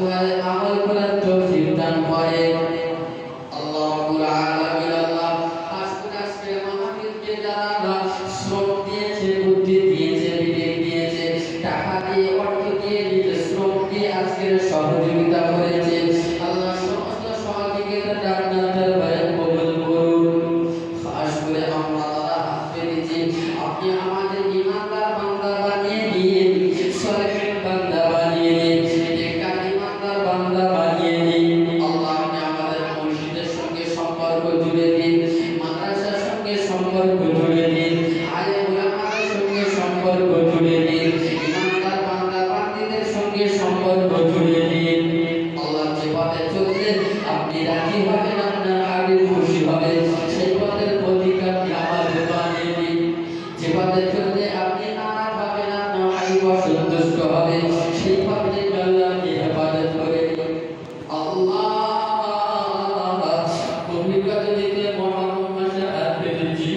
আমল করার তৌফিক দান করেন। আল্লাহুল আলামিন। আল্লাহ আজকে মাহফিলকে যারা শ্রম দিয়েছে, বুদ্ধি দিয়েছে, বিবেক দিয়েছে, টাকা দিয়ে, অর্থ দিয়ে, নিজের শ্রম দিয়ে আজকের সহযোগিতা করেছে, আল্লাহ সমস্ত সহযোগিতাটা আপনার দরবারে কবুল করুন। খাস করে আমরা যারা হাত পেতেছি, আপনি আমাদের ঈমানদার বান্দা বানিয়ে দিন, সলিহ বান্দা বানিয়ে দিন, নেককার ঈমানদার বান্দা বানিয়ে দিন। আল্লাহ আপনি আমাদের মসজিদের সঙ্গে সম্পর্ক জুড়ে দিন, মাদ্রাসার সঙ্গে সম্পর্ক জুড়ে দিন, আলেম ওলামাদের সঙ্গে সম্পর্ক জুড়ে দিন, ঈমানদার বান্দা বান্দীদের সঙ্গে সম্পর্ক জুড়ে দিন। আল্লাহ যে পথে চলতে আপনি রাজি হবেন, আপনার আগে খুশি হবেন, সেই পথের প্রতীক আপনি আমাদের বানিয়ে দিন। যে পথে চলতে আপনি নারাজ হবেন, আপনার আগে অসন্তুষ্ট হবে, সেই পথে আল্লাহ আপনি হেফাজত করে দিন। আল্লাহ পবিত্র দিনে মুহররম মাসে হাত পেতেছি,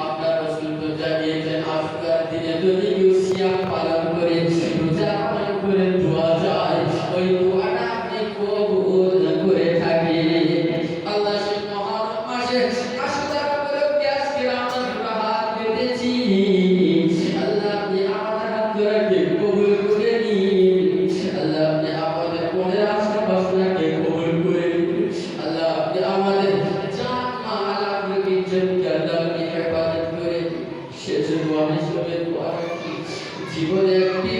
আপনার রাসূল তো জানিয়েছেন আজকের দিনে যদি কেউ সিয়াম পালন করে, রোজা পালন করে দোয়া চায়, ওই দোয়াটা আপনি কবুল করে থাকেন। আল্লাহ সেই মুহররম মাসে আশুরা উপলক্ষে আজকে আমরা হাত পেতেছি, আল্লাহ আপনি আমাদের হাত ধরে কবুল করে নিন। আল্লাহ আপনি আমাদের মনের আশা বাসনাকে কবুল করে নিন। আল্লাহ আপনি আমাদের জান মাল আপনি ইজ্জতকে আল্লাহ আপনি হেফাজত করে নিন। শেষ দোয়া হিসেবে দোয়া রাখি, জীবনে একটি